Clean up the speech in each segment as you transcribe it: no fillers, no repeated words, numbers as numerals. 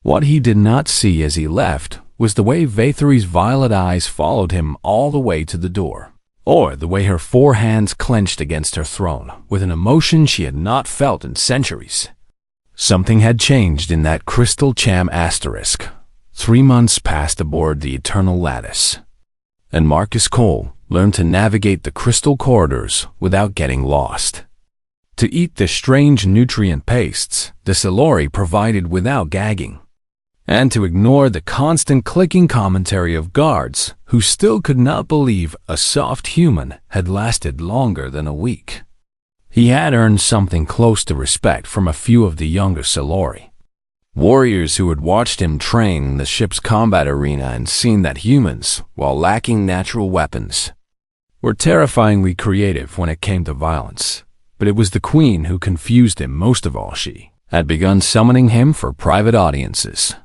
What he did not see as he left was the way Vathori's violet eyes followed him all the way to the door, or the way her 4 hands clenched against her throne with an emotion she had not felt in centuries. Something had changed in that crystal cham asterisk. 3 months passed aboard the Eternal Lattice, and Marcus Cole learned to navigate the crystal corridors without getting lost. To eat the strange nutrient pastes the Silori provided without gagging, and to ignore the constant clicking commentary of guards who still could not believe a soft human had lasted longer than a week. He had earned something close to respect from a few of the younger Silori, warriors who had watched him train in the ship's combat arena and seen that humans, while lacking natural weapons, were terrifyingly creative when it came to violence. But it was the Queen who confused him most of all. She had begun summoning him for private audiences,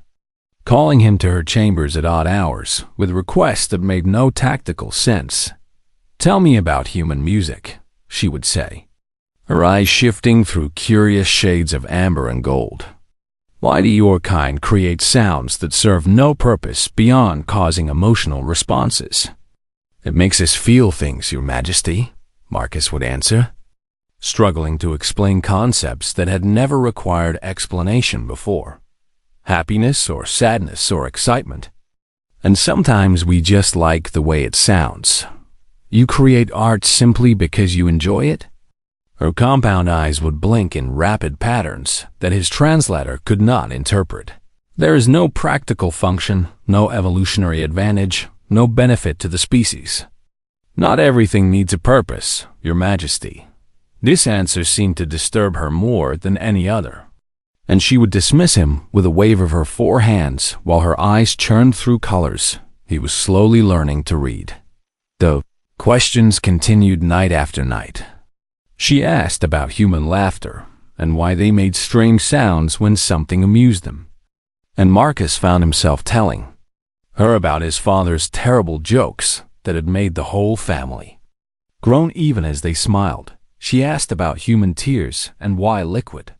calling him to her chambers at odd hours with requests that made no tactical sense. "Tell me about human music," she would say, her eyes shifting through curious shades of amber and gold. "Why do your kind create sounds that serve no purpose beyond causing emotional responses?" "It makes us feel things, Your Majesty," Marcus would answer, struggling to explain concepts that had never required explanation before. Happiness or sadness or excitement. "And sometimes we just like the way it sounds. You create art simply because you enjoy it?" Her compound eyes would blink in rapid patterns that his translator could not interpret. "There is no practical function, no evolutionary advantage, no benefit to the species. Not everything needs a purpose, Your Majesty." This answer seemed to disturb her more than any other, and she would dismiss him with a wave of her 4 hands while her eyes churned through colors he was slowly learning to read. The questions continued night after night. She asked about human laughter and why they made strange sounds when something amused them, and Marcus found himself telling her about his father's terrible jokes that had made the whole family groan even as they smiled. She asked about human tears and why liquid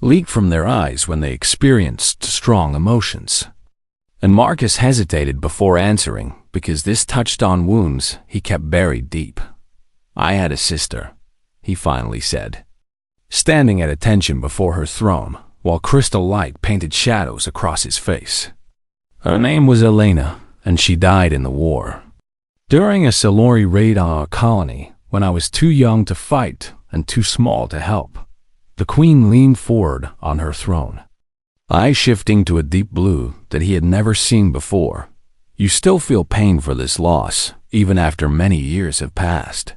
leaked from their eyes when they experienced strong emotions. And Marcus hesitated before answering because this touched on wounds he kept buried deep. "I had a sister," he finally said, standing at attention before her throne while crystal light painted shadows across his face. "Her name was Elena, and she died in the war. During a Silori raid on our colony, when I was too young to fight and too small to help." The Queen leaned forward on her throne, eyes shifting to a deep blue that he had never seen before. "You still feel pain for this loss, even after many years have passed."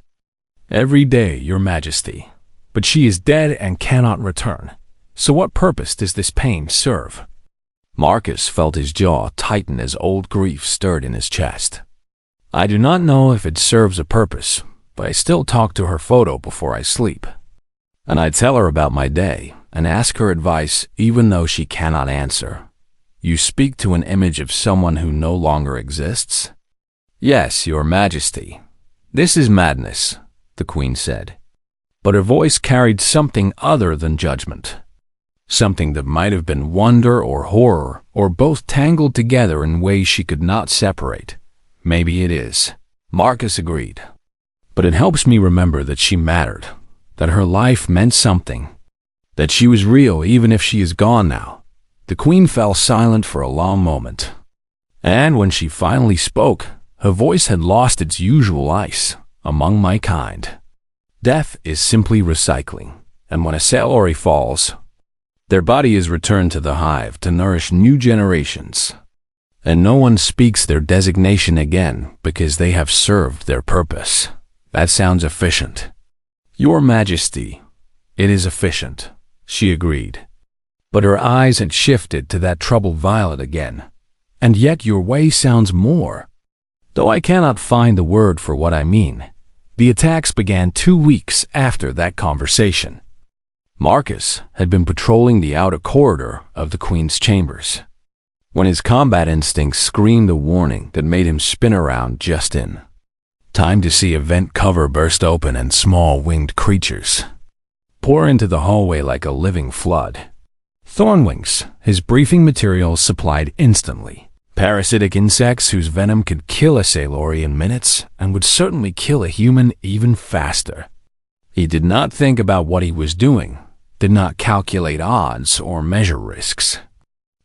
"Every day, Your Majesty. But she is dead and cannot return. So what purpose does this pain serve?" Marcus felt his jaw tighten as old grief stirred in his chest. "I do not know if it serves a purpose, but I still talk to her photo before I sleep. And I tell her about my day and ask her advice even though she cannot answer." "You speak to an image of someone who no longer exists?" "Yes, Your Majesty. This is madness," the Queen said. But her voice carried something other than judgment. Something that might have been wonder or horror, or both tangled together in ways she could not separate. "Maybe it is," Marcus agreed. "But it helps me remember that she mattered, that her life meant something, that she was real even if she is gone now." The Queen fell silent for a long moment, and when she finally spoke, her voice had lost its usual ice. "Among my kind, death is simply recycling, and when a Silori falls, their body is returned to the hive to nourish new generations, and no one speaks their designation again because they have served their purpose." "That sounds efficient." "Your Majesty, it is efficient," she agreed. But her eyes had shifted to that troubled violet again. "And yet your way sounds more. Though I cannot find the word for what I mean." The attacks began 2 weeks after that conversation. Marcus had been patrolling the outer corridor of the Queen's chambers when his combat instincts screamed a warning that made him spin around just in time to see a vent cover burst open and small winged creatures pour into the hallway like a living flood. Thornwings, his briefing materials supplied instantly. Parasitic insects whose venom could kill a Sailori in minutes and would certainly kill a human even faster. He did not think about what he was doing, did not calculate odds or measure risks.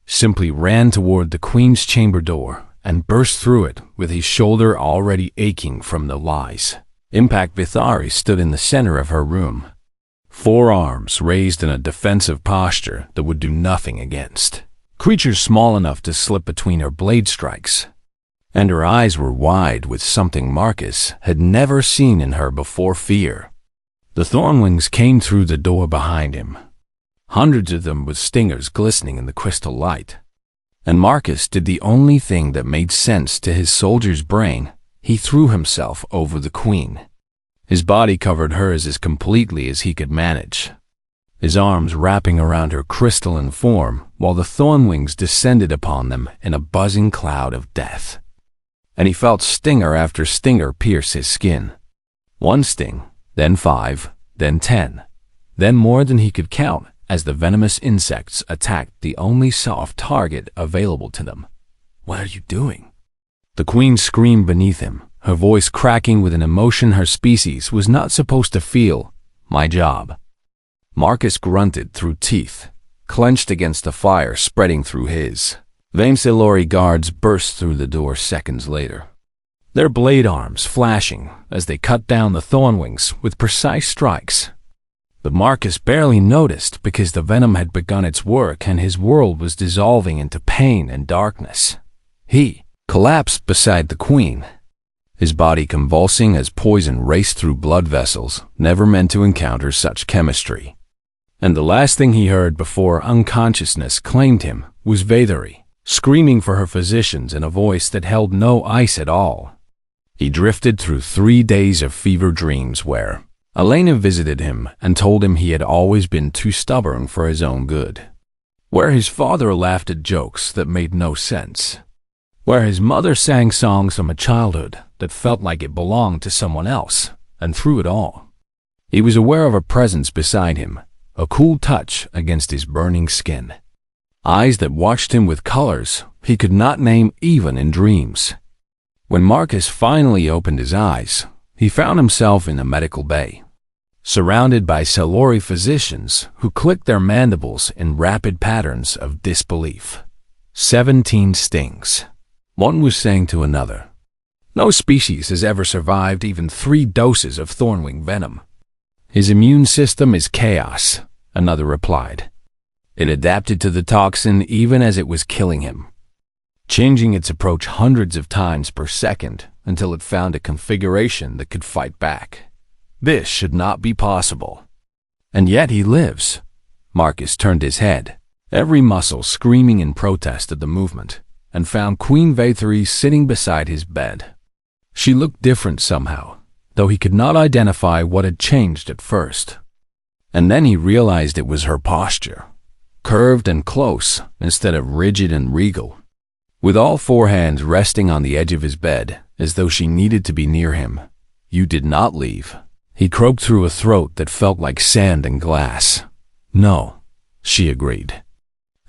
Simply ran toward the Queen's chamber door and burst through it with his shoulder already aching from the lies. Impact Vithari stood in the center of her room, forearms raised in a defensive posture that would do nothing against creatures small enough to slip between her blade strikes, and her eyes were wide with something Marcus had never seen in her before: fear. The Thornwings came through the door behind him, hundreds of them with stingers glistening in the crystal light. And Marcus did the only thing that made sense to his soldier's brain. He threw himself over the Queen. His body covered hers as completely as he could manage, his arms wrapping around her crystalline form while the Thornwings descended upon them in a buzzing cloud of death. And he felt stinger after stinger pierce his skin. One sting, then 5, then 10, then more than he could count as the venomous insects attacked the only soft target available to them. "What are you doing?" The Queen screamed beneath him, her voice cracking with an emotion her species was not supposed to feel. "My job." Marcus grunted through teeth, clenched against the fire spreading through his. Vainsilori guards burst through the door seconds later, their blade arms flashing as they cut down the Thornwings with precise strikes. But Marcus barely noticed because the venom had begun its work and his world was dissolving into pain and darkness. He collapsed beside the Queen, his body convulsing as poison raced through blood vessels never meant to encounter such chemistry. And the last thing he heard before unconsciousness claimed him was Vathari, screaming for her physicians in a voice that held no ice at all. He drifted through 3 days of fever dreams where Elena visited him and told him he had always been too stubborn for his own good, where his father laughed at jokes that made no sense, where his mother sang songs from a childhood that felt like it belonged to someone else, and through it all, he was aware of a presence beside him, a cool touch against his burning skin, eyes that watched him with colors he could not name even in dreams. When Marcus finally opened his eyes, he found himself in a medical bay, surrounded by Sailori physicians who clicked their mandibles in rapid patterns of disbelief. 17 stings. One was saying to another, "No species has ever survived even 3 doses of Thornwing venom." "His immune system is chaos," another replied. "It adapted to the toxin even as it was killing him, changing its approach hundreds of times per second until it found a configuration that could fight back. This should not be possible. And yet he lives." Marcus turned his head, every muscle screaming in protest at the movement, and found Queen Vathari sitting beside his bed. She looked different somehow, though he could not identify what had changed at first. And then he realized it was her posture, curved and close instead of rigid and regal, with all 4 hands resting on the edge of his bed as though she needed to be near him. "You did not leave." He croaked through a throat that felt like sand and glass. "No," she agreed.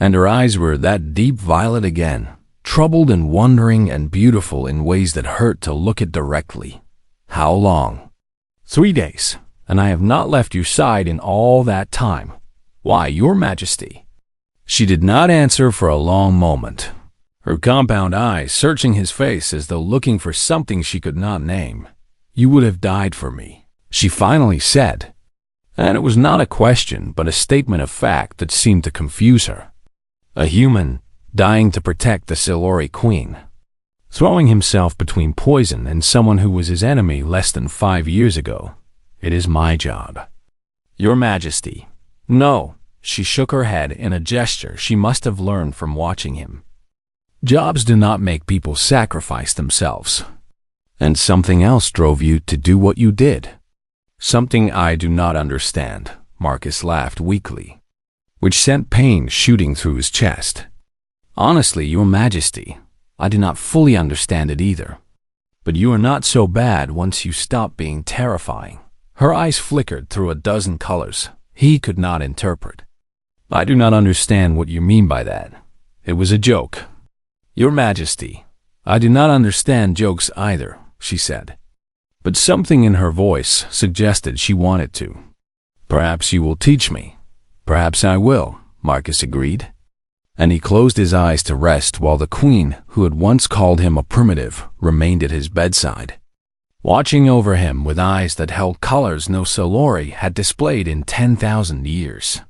And her eyes were that deep violet again, troubled and wondering and beautiful in ways that hurt to look at directly. "How long?" 3 days, and I have not left your side in all that time." "Why, Your Majesty?" She did not answer for a long moment, her compound eyes searching his face as though looking for something she could not name. "You would have died for me," she finally said. And it was not a question, but a statement of fact that seemed to confuse her. A human dying to protect the Sailori Queen, throwing himself between poison and someone who was his enemy less than 5 years ago. "It is my job." "Your Majesty." "No," she shook her head in a gesture she must have learned from watching him. "Jobs do not make people sacrifice themselves. And something else drove you to do what you did." "Something I do not understand," Marcus laughed weakly, which sent pain shooting through his chest. "Honestly, Your Majesty, I do not fully understand it either. But you are not so bad once you stop being terrifying." Her eyes flickered through a dozen colors he could not interpret. I do not understand what you mean by that. It was a joke. Your Majesty, I do not understand jokes either, she said. But something in her voice suggested she wanted to. Perhaps you will teach me. Perhaps I will, Marcus agreed. And he closed his eyes to rest while the Queen, who had once called him a primitive, remained at his bedside, watching over him with eyes that held colors no Solori had displayed in 10,000 years.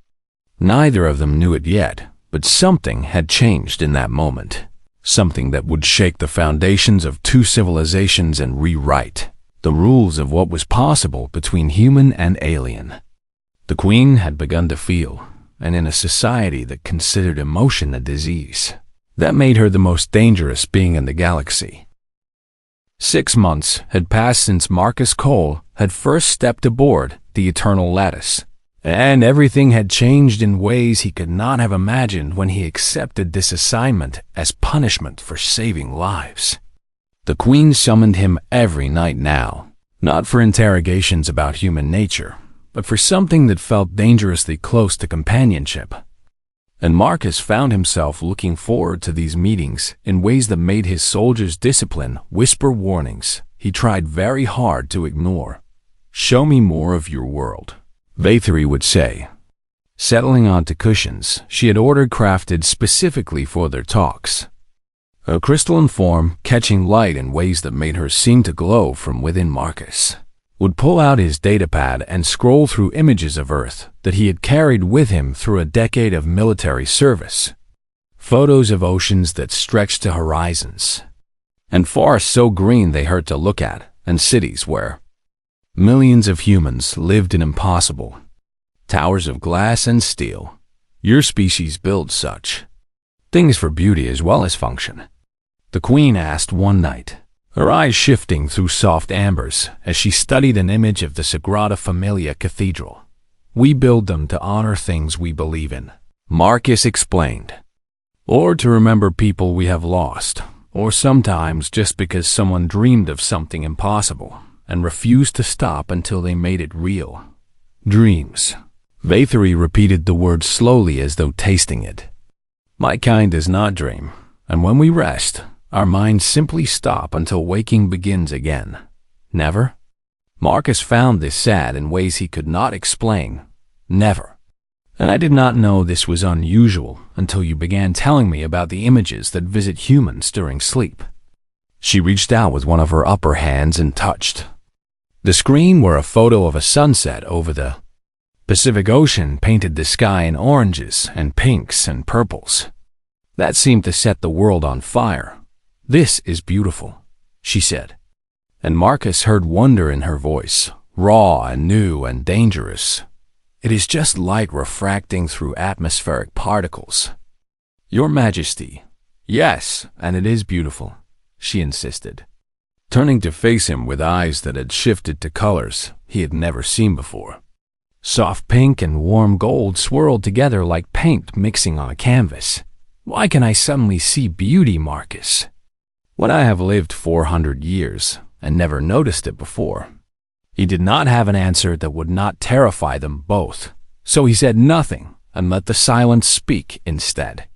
Neither of them knew it yet, but something had changed in that moment. Something that would shake the foundations of two civilizations and rewrite the rules of what was possible between human and alien. The Queen had begun to feel, and in a society that considered emotion a disease, that made her the most dangerous being in the galaxy. 6 months had passed since Marcus Cole had first stepped aboard the Eternal Lattice, and everything had changed in ways he could not have imagined when he accepted this assignment as punishment for saving lives. The Queen summoned him every night now, not for interrogations about human nature, but for something that felt dangerously close to companionship. And Marcus found himself looking forward to these meetings in ways that made his soldiers' discipline whisper warnings he tried very hard to ignore. "Show me more of your world," Vathiri would say, settling onto cushions she had ordered crafted specifically for their talks. A crystalline form, catching light in ways that made her seem to glow from within Marcus, would pull out his datapad and scroll through images of Earth that he had carried with him through a decade of military service. Photos of oceans that stretched to horizons, and forests so green they hurt to look at, and cities where millions of humans lived in impossible towers of glass and steel. Your species builds such things for beauty as well as function, the Queen asked one night, her eyes shifting through soft ambers as she studied an image of the Sagrada Familia Cathedral. "We build them to honor things we believe in," Marcus explained, "or to remember people we have lost, or sometimes just because someone dreamed of something impossible and refused to stop until they made it real." Dreams. Vathiri repeated the word slowly as though tasting it. "My kind does not dream, and when we rest, our minds simply stop until waking begins again." Never? Marcus found this sad in ways he could not explain. Never. And I did not know this was unusual until you began telling me about the images that visit humans during sleep. She reached out with one of her upper hands and touched the screen where a photo of a sunset over the Pacific Ocean painted the sky in oranges and pinks and purples. That seemed to set the world on fire. "This is beautiful," she said. And Marcus heard wonder in her voice, raw and new and dangerous. "It is just light refracting through atmospheric particles." "Your Majesty." "Yes, and it is beautiful," she insisted, turning to face him with eyes that had shifted to colors he had never seen before. Soft pink and warm gold swirled together like paint mixing on a canvas. "Why can I suddenly see beauty, Marcus, when I have lived 400 years and never noticed it before?" He did not have an answer that would not terrify them both, so he said nothing and let the silence speak instead.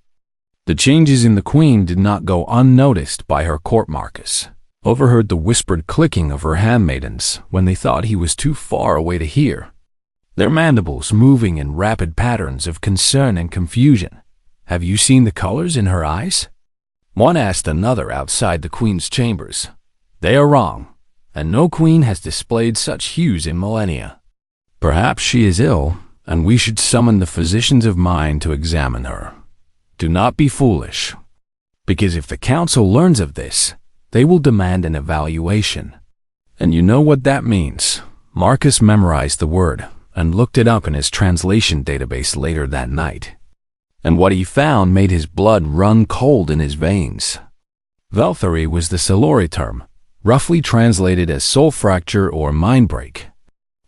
The changes in the Queen did not go unnoticed by her court. Marcus overheard the whispered clicking of her handmaidens when they thought he was too far away to hear, their mandibles moving in rapid patterns of concern and confusion. "Have you seen the colors in her eyes?" one asked another outside the Queen's chambers. "They are wrong, and no queen has displayed such hues in millennia. Perhaps she is ill, and we should summon the physicians of mind to examine her. Do not be foolish, because if the council learns of this, they will demand an evaluation. And you know what that means." Marcus memorized the word and looked it up in his translation database later that night. And what he found made his blood run cold in his veins. Valthari was the Solori term, roughly translated as soul fracture or mind break,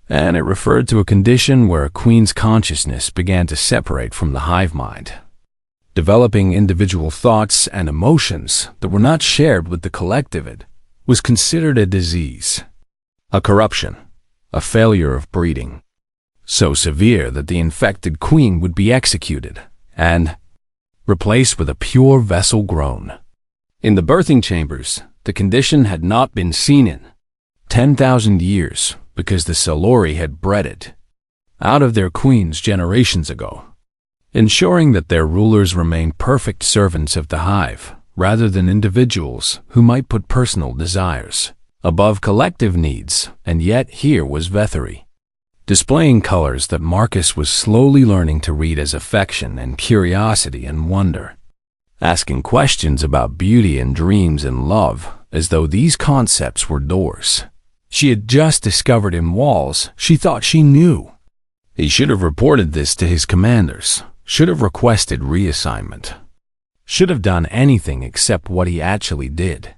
and it referred to a condition where a queen's consciousness began to separate from the hive mind, developing individual thoughts and emotions that were not shared with the collective. It was considered a disease, a corruption, a failure of breeding. so severe that the infected queen would be executed and replaced with a pure vessel grown. In the birthing chambers, the condition had not been seen in 10,000 years because the Solori had bred it out of their queens generations ago, ensuring that their rulers remained perfect servants of the hive rather than individuals who might put personal desires above collective needs. And yet here was Vethery, displaying colors that Marcus was slowly learning to read as affection and curiosity and wonder, asking questions about beauty and dreams and love as though these concepts were doors she had just discovered in walls she thought she knew. He should have reported this to his commanders, should have requested reassignment, should have done anything except what he actually did,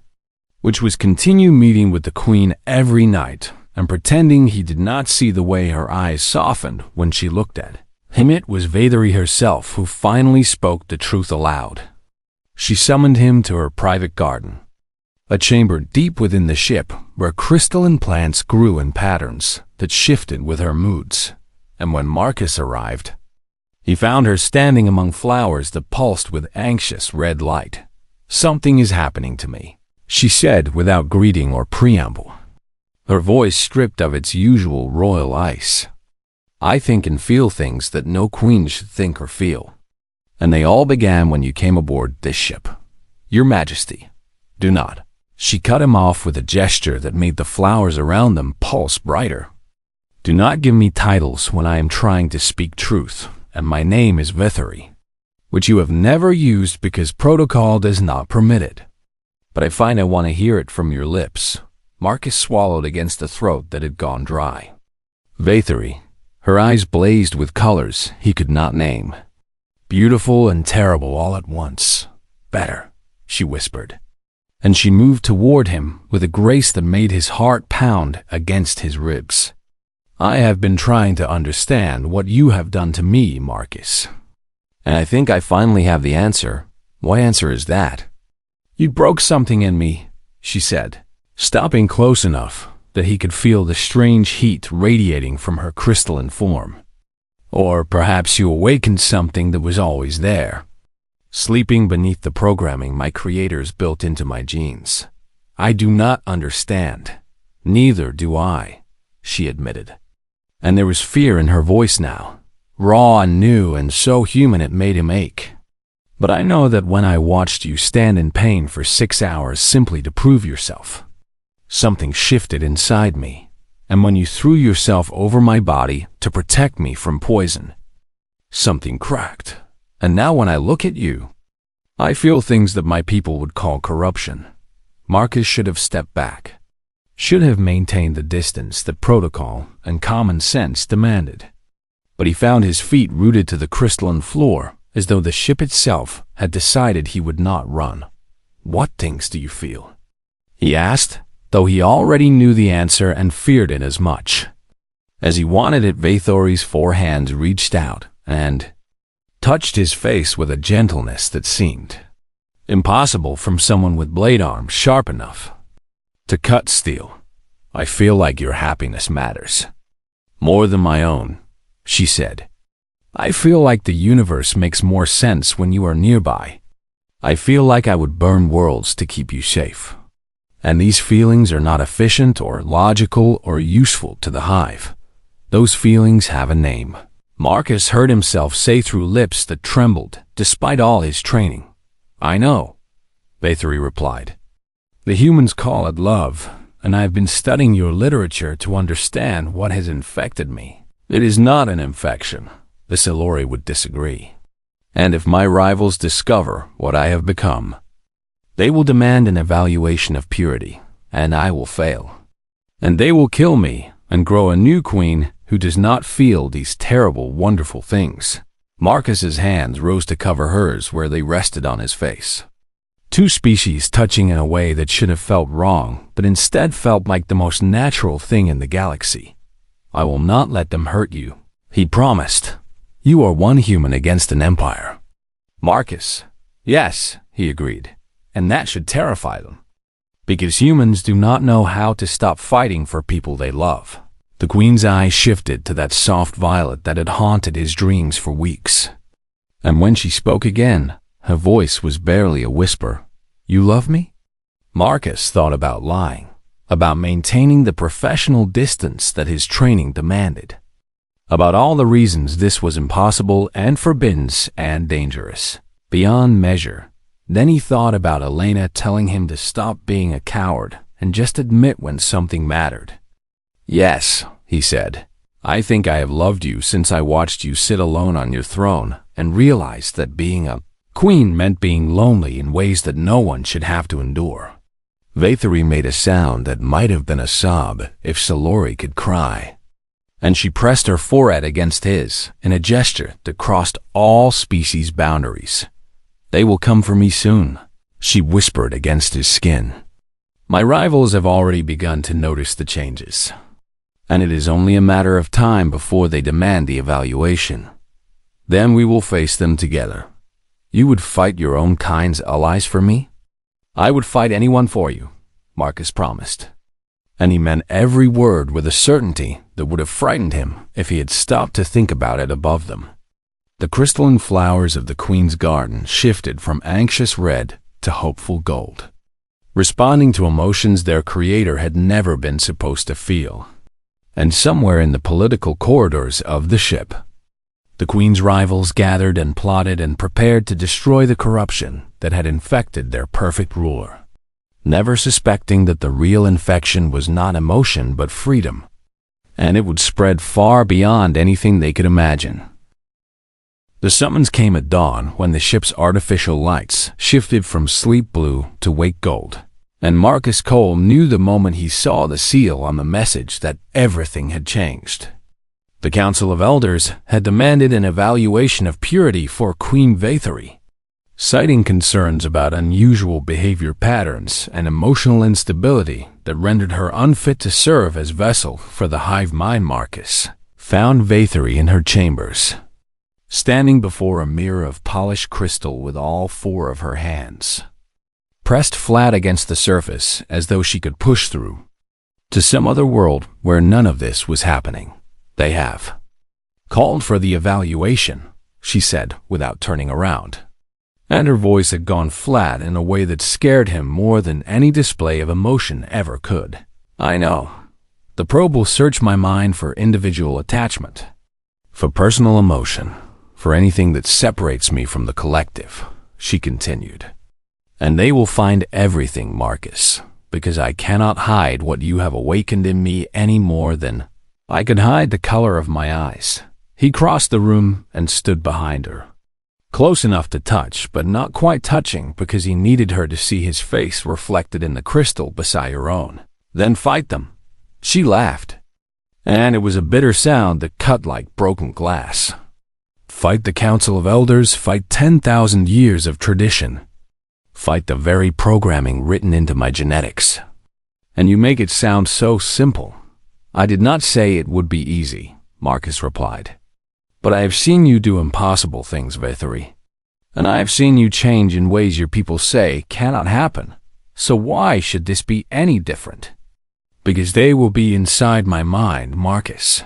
which was continue meeting with the queen every night and pretending he did not see the way her eyes softened when she looked at him. It was Vethery herself who finally spoke the truth aloud. She summoned him to her private garden, a chamber deep within the ship where crystalline plants grew in patterns that shifted with her moods. And when Marcus arrived, he found her standing among flowers that pulsed with anxious red light. "Something is happening to me," she said without greeting or preamble, her voice stripped of its usual royal ice. "I think and feel things that no queen should think or feel. And they all began when you came aboard this ship. Your Majesty, do not." She cut him off with a gesture that made the flowers around them pulse brighter. "Do not give me titles when I am trying to speak truth, and my name is Vethery, which you have never used because protocol does not permit it. But I find I want to hear it from your lips." Marcus swallowed against a throat that had gone dry. Vethery, her eyes blazed with colors he could not name. "Beautiful and terrible all at once. Better," she whispered. And she moved toward him with a grace that made his heart pound against his ribs. "I have been trying to understand what you have done to me, Marcus. And I think I finally have the answer." "What answer is that?" "You broke something in me," she said, stopping close enough that he could feel the strange heat radiating from her crystalline form. "Or perhaps you awakened something that was always there, sleeping beneath the programming my creators built into my genes. I do not understand." "Neither do I," she admitted. And there was fear in her voice now, raw and new and so human it made him ache. "But I know that when I watched you stand in pain for 6 hours simply to prove yourself, something shifted inside me. And when you threw yourself over my body to protect me from poison, something cracked. And now when I look at you, I feel things that my people would call corruption." Marcus should have stepped back, should have maintained the distance that protocol and common sense demanded. But he found his feet rooted to the crystalline floor as though the ship itself had decided he would not run. "What things do you feel?" he asked, though he already knew the answer and feared it as much. As he wanted it, Vethery's 4 hands reached out and touched his face with a gentleness that seemed impossible from someone with blade arms sharp enough to cut steel. "I feel like your happiness matters more than my own," she said. "I feel like the universe makes more sense when you are nearby. I feel like I would burn worlds to keep you safe. And these feelings are not efficient or logical or useful to the hive. Those feelings have a name." Marcus heard himself say through lips that trembled despite all his training. "I know," Vethery replied. "The humans call it love, and I have been studying your literature to understand what has infected me. It is not an infection. The Solori would disagree. And if my rivals discover what I have become, they will demand an evaluation of purity, and I will fail. And they will kill me and grow a new queen who does not feel these terrible, wonderful things." Marcus's hands rose to cover hers where they rested on his face. 2 species touching in a way that should have felt wrong, but instead felt like the most natural thing in the galaxy. "I will not let them hurt you," he promised. "You are one human against an empire." Marcus, "Yes," he agreed, "and that should terrify them. Because humans do not know how to stop fighting for people they love. The queen's eyes shifted to that soft violet that had haunted his dreams for weeks. And when she spoke again, her voice was barely a whisper. "You love me?" Marcus thought about lying, about maintaining the professional distance that his training demanded, about all the reasons this was impossible and forbidden and dangerous, beyond measure. Then he thought about Elena telling him to stop being a coward and just admit when something mattered. "Yes," he said, "I think I have loved you since I watched you sit alone on your throne and realized that being a queen meant being lonely in ways that no one should have to endure." Vathuri made a sound that might have been a sob if Salori could cry, and she pressed her forehead against his in a gesture that crossed all species boundaries. "They will come for me soon," she whispered against his skin. "My rivals have already begun to notice the changes, and it is only a matter of time before they demand the evaluation. Then we will face them together. You would fight your own kind's allies for me?" "I would fight anyone for you," Marcus promised. And he meant every word with a certainty that would have frightened him if he had stopped to think about it above them. The crystalline flowers of the queen's garden shifted from anxious red to hopeful gold, responding to emotions their creator had never been supposed to feel. And somewhere in the political corridors of the ship, the queen's rivals gathered and plotted and prepared to destroy the corruption that had infected their perfect ruler, never suspecting that the real infection was not emotion but freedom, and it would spread far beyond anything they could imagine. The summons came at dawn when the ship's artificial lights shifted from sleep blue to wake gold, and Marcus Cole knew the moment he saw the seal on the message that everything had changed. The Council of Elders had demanded an evaluation of purity for Queen Vathuri, citing concerns about unusual behavior patterns and emotional instability that rendered her unfit to serve as vessel for the hive mind. Marcus found Vathuri in her chambers, standing before a mirror of polished crystal with all four of her hands pressed flat against the surface as though she could push through to some other world where none of this was happening. "They have called for the evaluation," she said without turning around, and her voice had gone flat in a way that scared him more than any display of emotion ever could. "I know. The probe will search my mind for individual attachment, for personal emotion, for anything that separates me from the collective," she continued. "And they will find everything, Marcus, because I cannot hide what you have awakened in me any more than I could hide the color of my eyes." He crossed the room and stood behind her, close enough to touch, but not quite touching because he needed her to see his face reflected in the crystal beside her own. "Then fight them," she laughed, and it was a bitter sound that cut like broken glass. "Fight the Council of Elders, fight 10,000 years of tradition. Fight the very programming written into my genetics. And you make it sound so simple." "I did not say it would be easy," Marcus replied. "But I have seen you do impossible things, Vathuri. And I have seen you change in ways your people say cannot happen. So why should this be any different?" "Because they will be inside my mind, Marcus.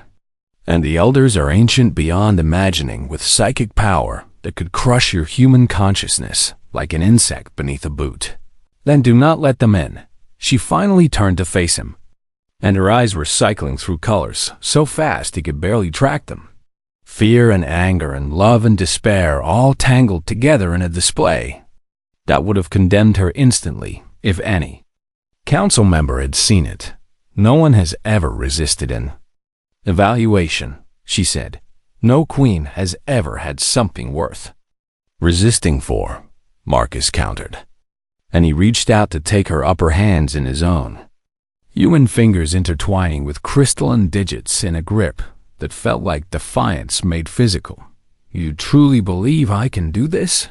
And the Elders are ancient beyond imagining, with psychic power that could crush your human consciousness like an insect beneath a boot." "Then do not let them in." She finally turned to face him, and her eyes were cycling through colors so fast he could barely track them. Fear and anger and love and despair all tangled together in a display that would have condemned her instantly if any council member had seen it. "No one has ever resisted an evaluation," she said. "No queen has ever had something worth resisting for," Marcus countered, and he reached out to take her upper hands in his own, human fingers intertwining with crystalline digits in a grip that felt like defiance made physical. "You truly believe I can do this?"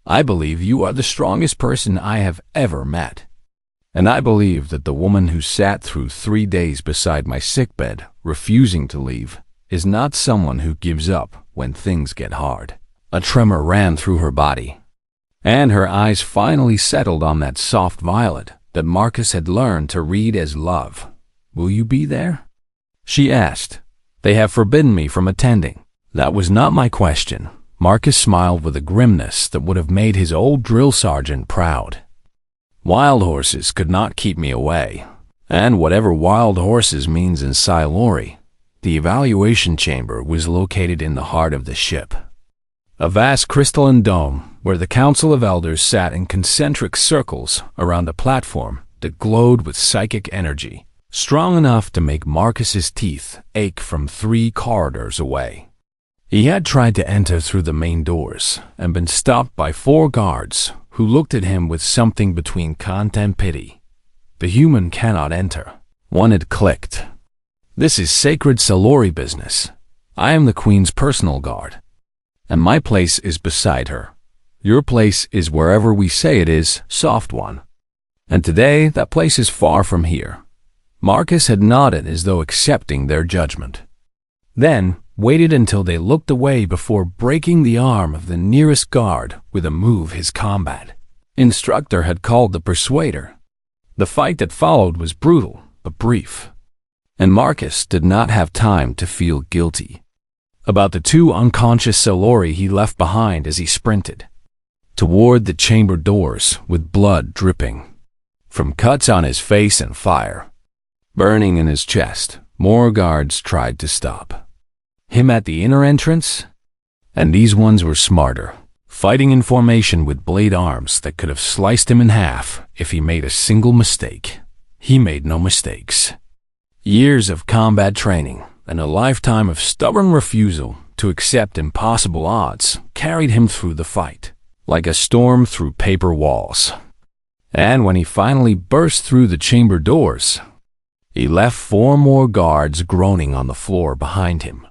"I believe you are the strongest person I have ever met. And I believe that the woman who sat through 3 days beside my sickbed, refusing to leave, is not someone who gives up when things get hard." A tremor ran through her body, and her eyes finally settled on that soft violet that Marcus had learned to read as love. "Will you be there?" she asked. "They have forbidden me from attending." "That was not my question." Marcus smiled with a grimness that would have made his old drill sergeant proud. "Wild horses could not keep me away. And whatever wild horses means in Sci-Lori, the evaluation chamber was located in the heart of the ship. A vast crystalline dome where the Council of Elders sat in concentric circles around a platform that glowed with psychic energy, strong enough to make Marcus's teeth ache from 3 corridors away. He had tried to enter through the main doors and been stopped by 4 guards who looked at him with something between contempt and pity. "The human cannot enter." One had clicked. "This is sacred Sci-Lori business. I am the Queen's personal guard, and my place is beside her. Your place is wherever we say it is, soft one. And today, that place is far from here." Marcus had nodded as though accepting their judgment, then waited until they looked away before breaking the arm of the nearest guard with a move his combat instructor had called the Persuader. The fight that followed was brutal but brief, and Marcus did not have time to feel guilty about the 2 unconscious Sci-Lori he left behind as he sprinted toward the chamber doors with blood dripping from cuts on his face and fire burning in his chest. More guards tried to stop him at the inner entrance, and these ones were smarter, fighting in formation with blade arms that could have sliced him in half if he made a single mistake. He made no mistakes. Years of combat training and a lifetime of stubborn refusal to accept impossible odds carried him through the fight, like a storm through paper walls. And when he finally burst through the chamber doors, he left 4 more guards groaning on the floor behind him.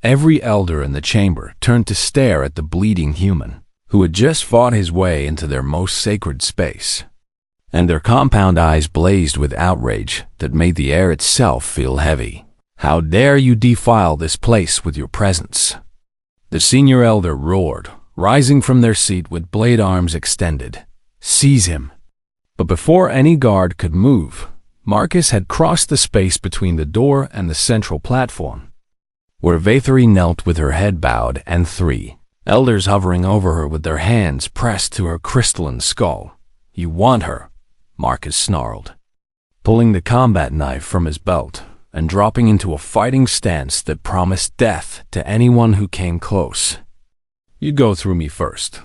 Every elder in the chamber turned to stare at the bleeding human who had just fought his way into their most sacred space, and their compound eyes blazed with outrage that made the air itself feel heavy. "How dare you defile this place with your presence?" The senior elder roared, rising from their seat with blade arms extended. "Seize him!" But before any guard could move, Marcus had crossed the space between the door and the central platform, where Vathri knelt with her head bowed and 3 elders hovering over her with their hands pressed to her crystalline skull. "You want her," Marcus snarled, pulling the combat knife from his belt and dropping into a fighting stance that promised death to anyone who came close. "You'd go through me first.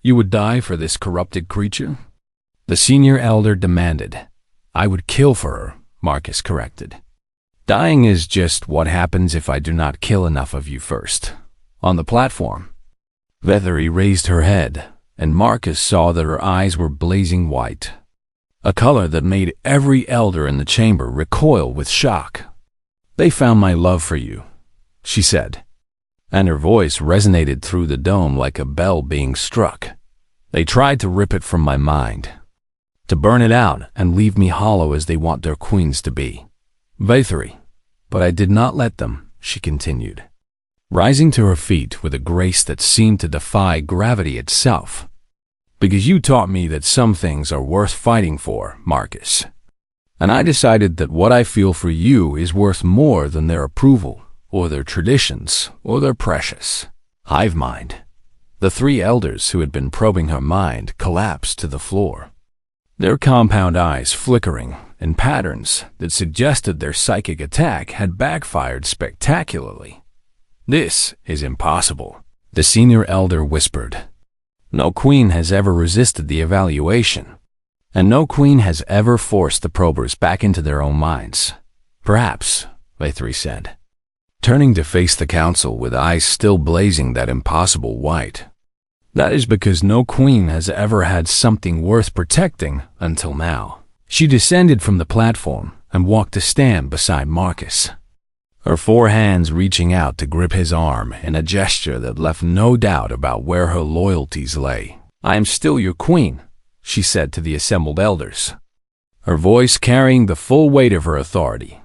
You would die for this corrupted creature?" the senior elder demanded. "I would kill for her," Marcus corrected. "Dying is just what happens if I do not kill enough of you first." On the platform, Vathri raised her head, and Marcus saw that her eyes were blazing white, a color that made every elder in the chamber recoil with shock. "They found my love for you," she said, and her voice resonated through the dome like a bell being struck. "They tried to rip it from my mind, to burn it out and leave me hollow as they want their queens to be, Vathri. But I did not let them," she continued, rising to her feet with a grace that seemed to defy gravity itself. "Because you taught me that some things are worth fighting for, Marcus. And I decided that what I feel for you is worth more than their approval, or their traditions, or their precious hive mind." The 3 elders who had been probing her mind collapsed to the floor, their compound eyes flickering in patterns that suggested their psychic attack had backfired spectacularly. "This is impossible," the senior elder whispered. "No queen has ever resisted the evaluation, and no queen has ever forced the probers back into their own minds." "Perhaps," Vathri said, turning to face the council with eyes still blazing that impossible white, "that is because no queen has ever had something worth protecting until now." She descended from the platform and walked to stand beside Marcus, her 4 hands reaching out to grip his arm in a gesture that left no doubt about where her loyalties lay. "I am still your queen," she said to the assembled elders, her voice carrying the full weight of her authority.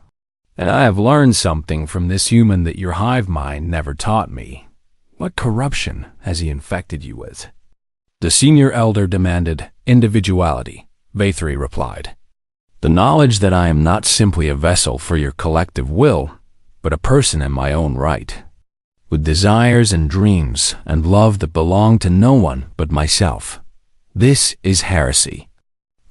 "And I have learned something from this human that your hive mind never taught me. What corruption has he infected you with?" The senior elder demanded. "Individuality," Vathri replied. "The knowledge that I am not simply a vessel for your collective will, but a person in my own right, with desires and dreams and love that belong to no one but myself. This is heresy."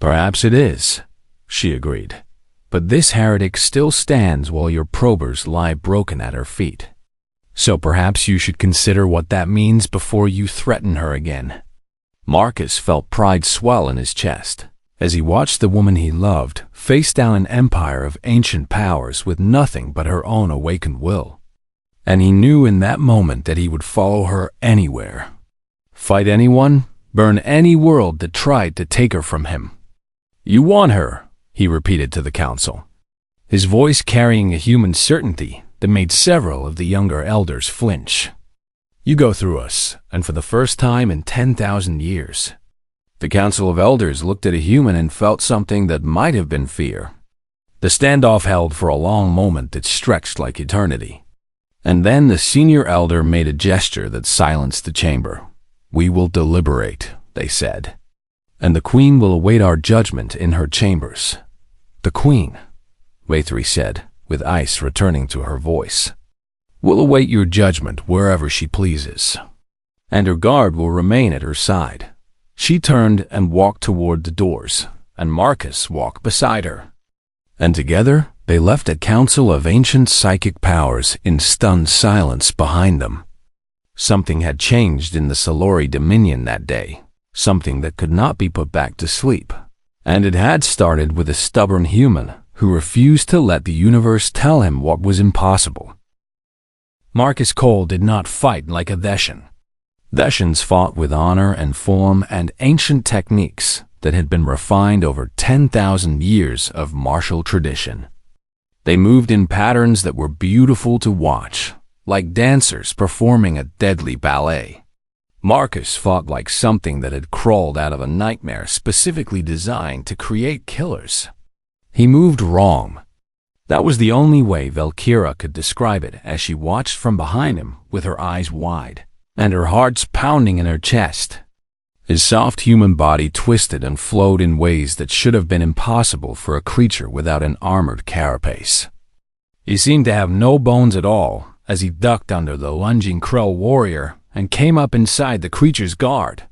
"Perhaps it is," she agreed. "But this heretic still stands while your probers lie broken at her feet. So perhaps you should consider what that means before you threaten her again." Marcus felt pride swell in his chest as he watched the woman he loved face down an empire of ancient powers with nothing but her own awakened will. And he knew in that moment that he would follow her anywhere. Fight anyone, burn any world that tried to take her from him. "You want her," he repeated to the council, his voice carrying a human certainty that made several of the younger elders flinch. "You go through us, and for the first time in 10,000 years." The council of elders looked at a human and felt something that might have been fear. The standoff held for a long moment that stretched like eternity. And then the senior elder made a gesture that silenced the chamber. "We will deliberate," they said, "and the queen will await our judgment in her chambers." "The queen," Vathri said, with ice returning to her voice, "will await your judgment wherever she pleases, and her guard will remain at her side." She turned and walked toward the doors, and Marcus walked beside her. And together they left a council of ancient psychic powers in stunned silence behind them. Something had changed in the Solori Dominion that day, something that could not be put back to sleep. And it had started with a stubborn human who refused to let the universe tell him what was impossible. Marcus Cole did not fight like a Theshan. Theshans fought with honor and form and ancient techniques that had been refined over 10,000 years of martial tradition. They moved in patterns that were beautiful to watch, like dancers performing a deadly ballet. Marcus fought like something that had crawled out of a nightmare specifically designed to create killers. He moved wrong. That was the only way Valkyra could describe it as she watched from behind him with her eyes wide and her heart pounding in her chest. His soft human body twisted and flowed in ways that should have been impossible for a creature without an armored carapace. He seemed to have no bones at all as he ducked under the lunging Krell warrior and came up inside the creature's guard.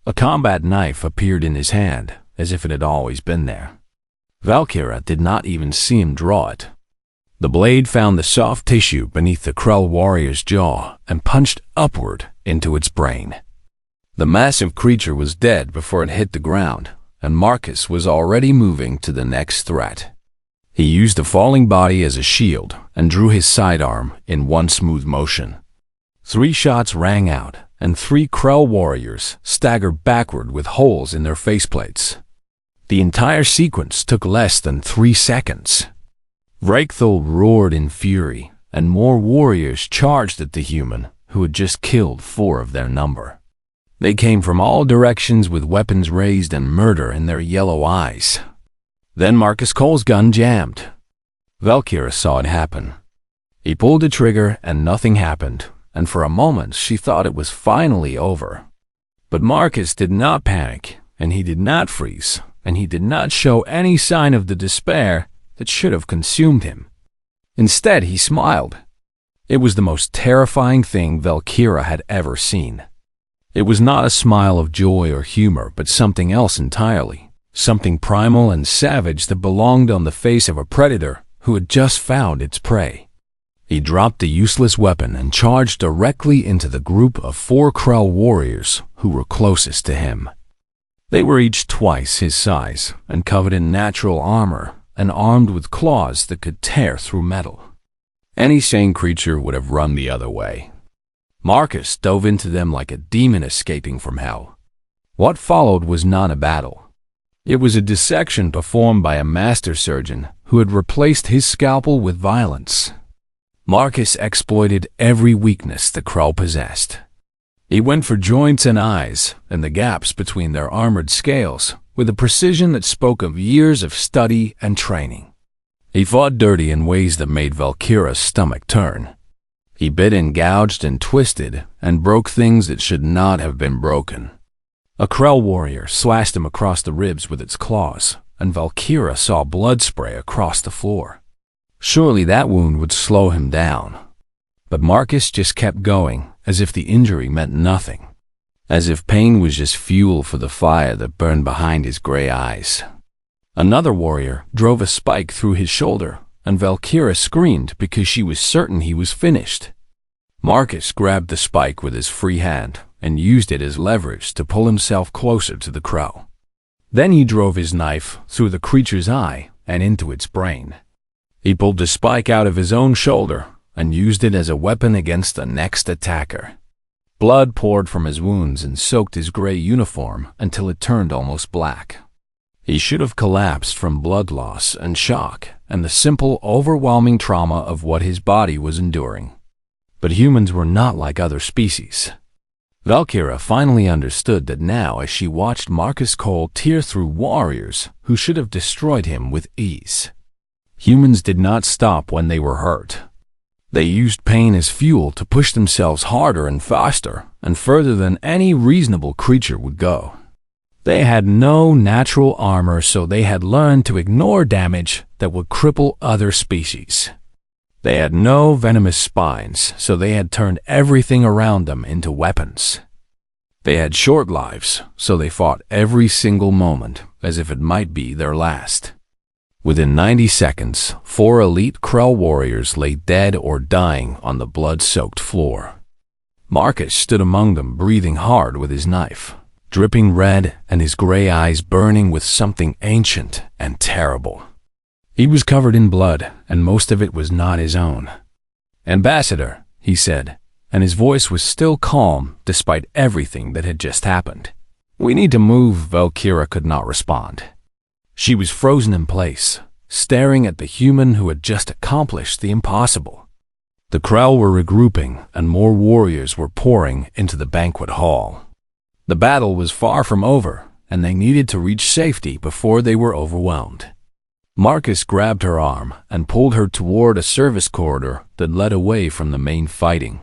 A combat knife appeared in his hand, as if it had always been there. Valkyra did not even see him draw it. The blade found the soft tissue beneath the Krell warrior's jaw and punched upward into its brain. The massive creature was dead before it hit the ground, and Marcus was already moving to the next threat. He used the falling body as a shield and drew his sidearm in one smooth motion. 3 shots rang out, and 3 Krell warriors staggered backward with holes in their faceplates. The entire sequence took less than 3 seconds. Reykthal roared in fury, and more warriors charged at the human, who had just killed 4 of their number. They came from all directions with weapons raised and murder in their yellow eyes. Then Marcus Cole's gun jammed. Valkyra saw it happen. He pulled the trigger and nothing happened, and for a moment she thought it was finally over. But Marcus did not panic, and he did not freeze, and he did not show any sign of the despair that should have consumed him. Instead, he smiled. It was the most terrifying thing Valkyra had ever seen. It was not a smile of joy or humor, but something else entirely, something primal and savage that belonged on the face of a predator who had just found its prey. He dropped the useless weapon and charged directly into the group of 4 Krell warriors who were closest to him. They were each twice his size and covered in natural armor and armed with claws that could tear through metal. Any sane creature would have run the other way. Marcus dove into them like a demon escaping from hell. What followed was not a battle. It was a dissection performed by a master surgeon who had replaced his scalpel with violence. Marcus exploited every weakness the Krell possessed. He went for joints and eyes and the gaps between their armored scales with a precision that spoke of years of study and training. He fought dirty in ways that made Valkyra's stomach turn. He bit and gouged and twisted and broke things that should not have been broken. A Krell warrior slashed him across the ribs with its claws, and Valkyra saw blood spray across the floor. Surely that wound would slow him down. But Marcus just kept going, as if the injury meant nothing. As if pain was just fuel for the fire that burned behind his gray eyes. Another warrior drove a spike through his shoulder, and Valkyra screamed because she was certain he was finished. Marcus grabbed the spike with his free hand and used it as leverage to pull himself closer to the crow. Then he drove his knife through the creature's eye and into its brain. He pulled the spike out of his own shoulder and used it as a weapon against the next attacker. Blood poured from his wounds and soaked his gray uniform until it turned almost black. He should have collapsed from blood loss and shock and the simple, overwhelming trauma of what his body was enduring. But humans were not like other species. Valkyra finally understood that now as she watched Marcus Cole tear through warriors who should have destroyed him with ease. Humans did not stop when they were hurt. They used pain as fuel to push themselves harder and faster and further than any reasonable creature would go. They had no natural armor, so they had learned to ignore damage that would cripple other species. They had no venomous spines, so they had turned everything around them into weapons. They had short lives, so they fought every single moment as if it might be their last. Within 90 seconds, 4 elite Krell warriors lay dead or dying on the blood-soaked floor. Marcus stood among them, breathing hard with his knife, dripping red and his gray eyes burning with something ancient and terrible. He was covered in blood, and most of it was not his own. "Ambassador," he said, and his voice was still calm despite everything that had just happened. "We need to move." Valkyra could not respond. She was frozen in place, staring at the human who had just accomplished the impossible. The Krell were regrouping, and more warriors were pouring into the banquet hall. The battle was far from over, and they needed to reach safety before they were overwhelmed. Marcus grabbed her arm and pulled her toward a service corridor that led away from the main fighting.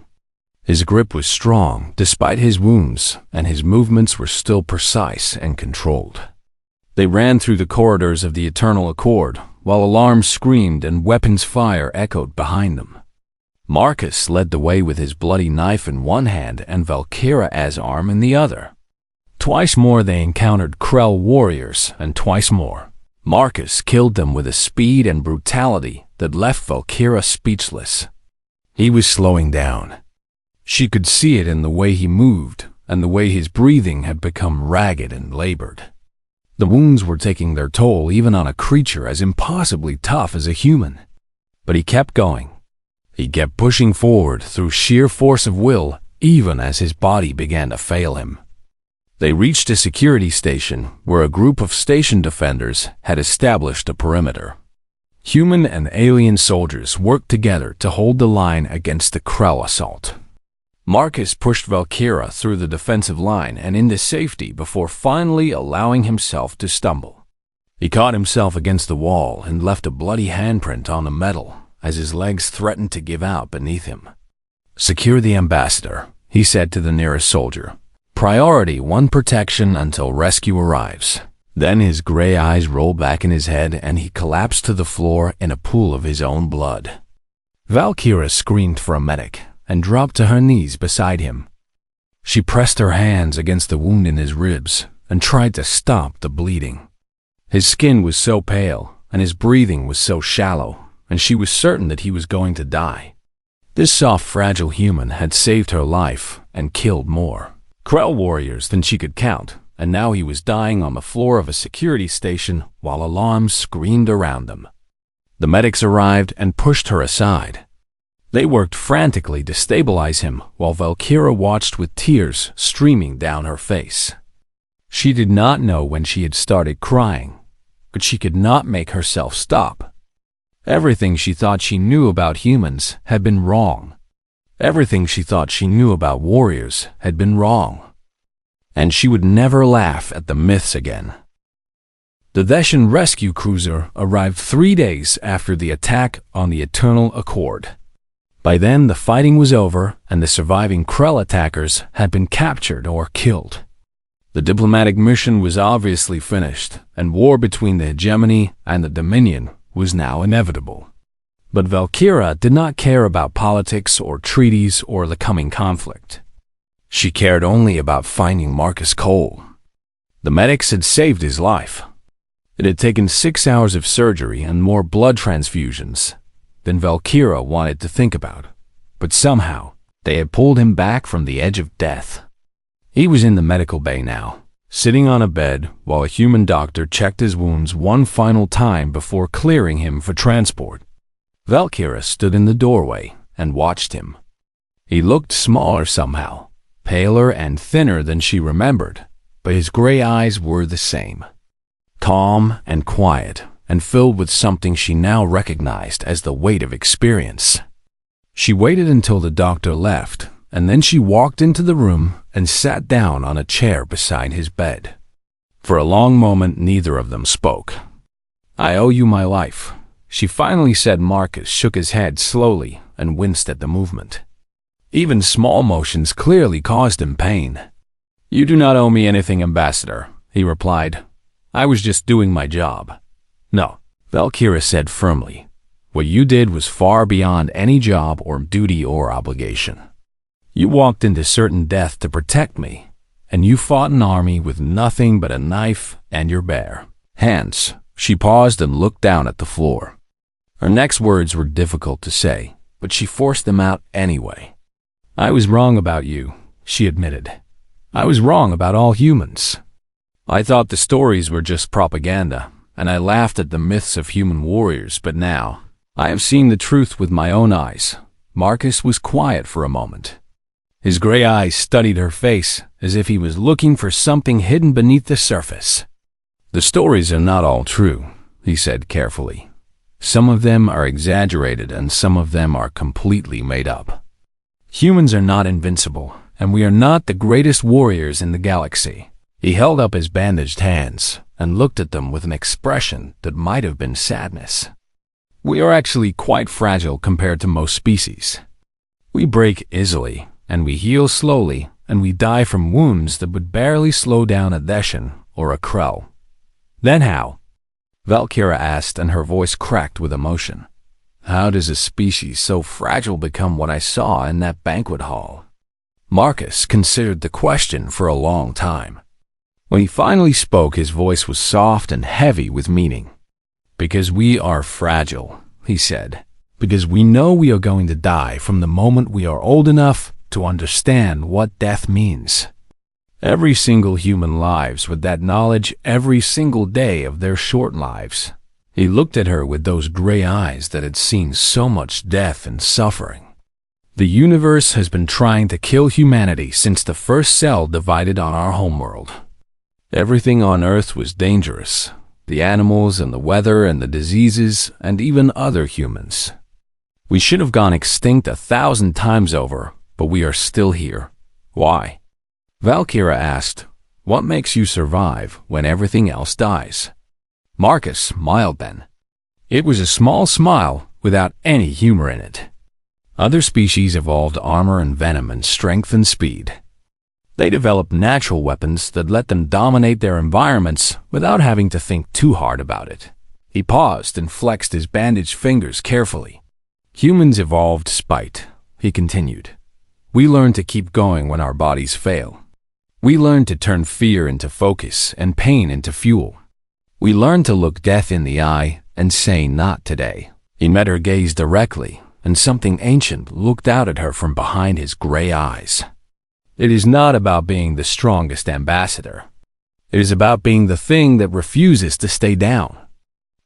His grip was strong despite his wounds, and his movements were still precise and controlled. They ran through the corridors of the Eternal Accord, while alarms screamed and weapons fire echoed behind them. Marcus led the way with his bloody knife in one hand and Valkyra's arm in the other. Twice more they encountered Krell warriors, and twice more. Marcus killed them with a speed and brutality that left Valkyra speechless. He was slowing down. She could see it in the way he moved, and the way his breathing had become ragged and labored. The wounds were taking their toll even on a creature as impossibly tough as a human. But he kept going. He kept pushing forward through sheer force of will, even as his body began to fail him. They reached a security station where a group of station defenders had established a perimeter. Human and alien soldiers worked together to hold the line against the Krell assault. Marcus pushed Valkyra through the defensive line and into safety before finally allowing himself to stumble. He caught himself against the wall and left a bloody handprint on the metal as his legs threatened to give out beneath him. "Secure the ambassador," he said to the nearest soldier. "Priority 1 protection until rescue arrives." Then his gray eyes rolled back in his head and he collapsed to the floor in a pool of his own blood. Valkyra screamed for a medic and dropped to her knees beside him. She pressed her hands against the wound in his ribs and tried to stop the bleeding. His skin was so pale and his breathing was so shallow, and she was certain that he was going to die. This soft, fragile human had saved her life and killed more Krell warriors than she could count, and now he was dying on the floor of a security station while alarms screamed around them. The medics arrived and pushed her aside. They worked frantically to stabilize him while Valkyra watched with tears streaming down her face. She did not know when she had started crying, but she could not make herself stop. Everything she thought she knew about humans had been wrong. Everything she thought she knew about warriors had been wrong. And she would never laugh at the myths again. The Veshan rescue cruiser arrived 3 days after the attack on the Eternal Accord. By then, the fighting was over, and the surviving Krell attackers had been captured or killed. The diplomatic mission was obviously finished, and war between the hegemony and the Dominion was now inevitable. But Valkyra did not care about politics or treaties or the coming conflict. She cared only about finding Marcus Cole. The medics had saved his life. It had taken 6 hours of surgery and more blood transfusions than Valkyra wanted to think about, but somehow they had pulled him back from the edge of death. He was in the medical bay now, sitting on a bed while a human doctor checked his wounds one final time before clearing him for transport. Valkyra stood in the doorway and watched him. He looked smaller somehow, paler and thinner than she remembered, but his gray eyes were the same. Calm and quiet, and filled with something she now recognized as the weight of experience. She waited until the doctor left, and then she walked into the room and sat down on a chair beside his bed. For a long moment, neither of them spoke. "I owe you my life," she finally said. Marcus shook his head slowly and winced at the movement. Even small motions clearly caused him pain. "You do not owe me anything, Ambassador," he replied. "I was just doing my job." "No," Valkyra said firmly. "What you did was far beyond any job or duty or obligation. You walked into certain death to protect me, and you fought an army with nothing but a knife and your bare hands." She paused and looked down at the floor. Her next words were difficult to say, but she forced them out anyway. "I was wrong about you," she admitted. "I was wrong about all humans. I thought the stories were just propaganda, and I laughed at the myths of human warriors, but now I have seen the truth with my own eyes." Marcus was quiet for a moment. His gray eyes studied her face as if he was looking for something hidden beneath the surface. "The stories are not all true," he said carefully. "Some of them are exaggerated and some of them are completely made up. Humans are not invincible, and we are not the greatest warriors in the galaxy." He held up his bandaged hands and looked at them with an expression that might have been sadness. "We are actually quite fragile compared to most species. We break easily, and we heal slowly, and we die from wounds that would barely slow down a Deshan or a Krell." "Then how?" Valkyra asked, and her voice cracked with emotion. "How does a species so fragile become what I saw in that banquet hall?" Marcus considered the question for a long time. When he finally spoke, his voice was soft and heavy with meaning. "Because we are fragile," he said. "Because we know we are going to die from the moment we are old enough to understand what death means. Every single human lives with that knowledge every single day of their short lives." He looked at her with those gray eyes that had seen so much death and suffering. "The universe has been trying to kill humanity since the first cell divided on our homeworld. Everything on Earth was dangerous. The animals and the weather and the diseases and even other humans. We should have gone extinct 1,000 times over, but we are still here. Why?" Valkyra asked, "What makes you survive when everything else dies?" Marcus smiled then. It was a small smile without any humor in it. Other species evolved armor and venom and strength and speed. They developed natural weapons that let them dominate their environments without having to think too hard about it. He paused and flexed his bandaged fingers carefully. "Humans evolved spite," he continued. "We learned to keep going when our bodies fail. We learned to turn fear into focus and pain into fuel. We learned to look death in the eye and say, 'Not today.'" He met her gaze directly, and something ancient looked out at her from behind his gray eyes. "It is not about being the strongest, Ambassador. It is about being the thing that refuses to stay down.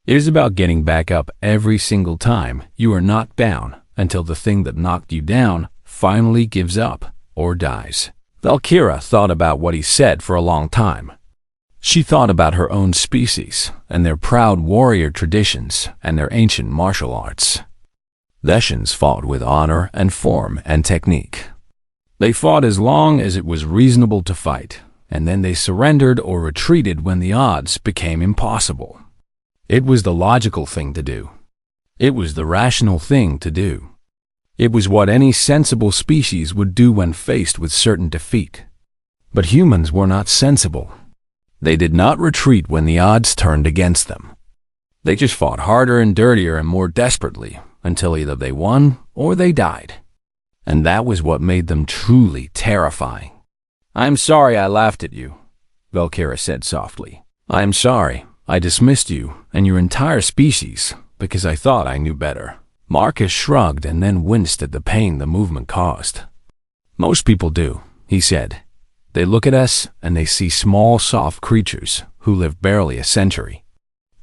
It is about getting back up every single time you are knocked down until the thing that knocked you down finally gives up or dies." Valkyra thought about what he said for a long time. She thought about her own species and their proud warrior traditions and their ancient martial arts. Deshans fought with honor and form and technique. They fought as long as it was reasonable to fight, and then they surrendered or retreated when the odds became impossible. It was the logical thing to do. It was the rational thing to do. It was what any sensible species would do when faced with certain defeat. But humans were not sensible. They did not retreat when the odds turned against them. They just fought harder and dirtier and more desperately until either they won or they died. And that was what made them truly terrifying. "I'm sorry I laughed at you," Valkyra said softly. "I'm sorry I dismissed you and your entire species because I thought I knew better." Marcus shrugged and then winced at the pain the movement caused. "Most people do," he said. "They look at us and they see small, soft creatures who live barely a century.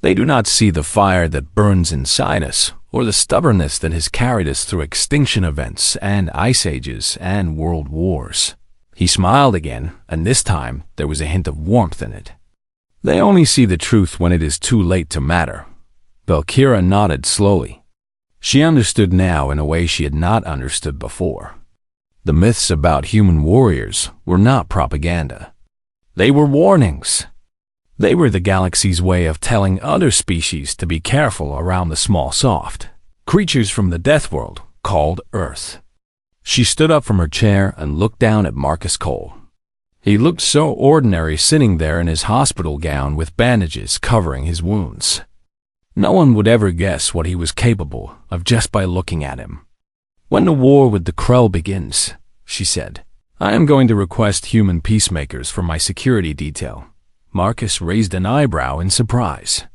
They do not see the fire that burns inside us or the stubbornness that has carried us through extinction events and ice ages and world wars." He smiled again, and this time there was a hint of warmth in it. "They only see the truth when it is too late to matter." Valkyra nodded slowly. She understood now in a way she had not understood before. The myths about human warriors were not propaganda. They were warnings. They were the galaxy's way of telling other species to be careful around the small soft creatures from the death world called Earth. She stood up from her chair and looked down at Marcus Cole. He looked so ordinary sitting there in his hospital gown with bandages covering his wounds. No one would ever guess what he was capable of just by looking at him. "When the war with the Krell begins," she said, "I am going to request human peacemakers for my security detail." Marcus raised an eyebrow in surprise.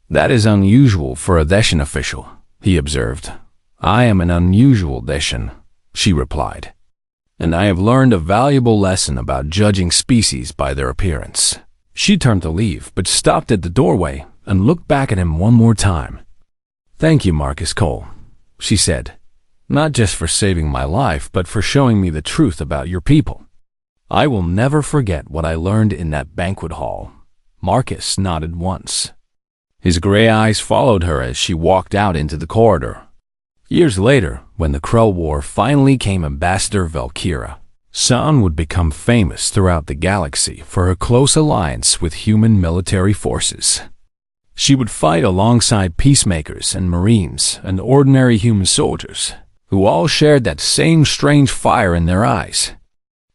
"That is unusual for a Deshan official," he observed. "I am an unusual Deshan," she replied. "And I have learned a valuable lesson about judging species by their appearance." She turned to leave, but stopped at the doorway and looked back at him one more time. "Thank you, Marcus Cole," she said. "Not just for saving my life, but for showing me the truth about your people. I will never forget what I learned in that banquet hall." Marcus nodded once. His gray eyes followed her as she walked out into the corridor. Years later, when the Krell War finally came Ambassador Valkyra, San would become famous throughout the galaxy for her close alliance with human military forces. She would fight alongside peacemakers and marines and ordinary human soldiers, who all shared that same strange fire in their eyes.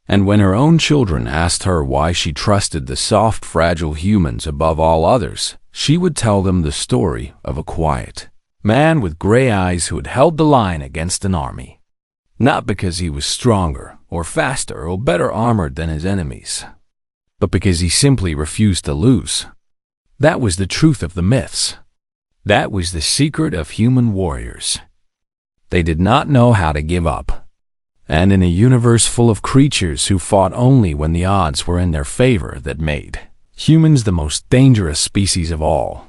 And when her own children asked her why she trusted the soft, fragile humans above all others, she would tell them the story of a quiet man with gray eyes who had held the line against an army. Not because he was stronger or faster or better armored than his enemies, but because he simply refused to lose. That was the truth of the myths. That was the secret of human warriors. They did not know how to give up. And in a universe full of creatures who fought only when the odds were in their favor, that made humans the most dangerous species of all.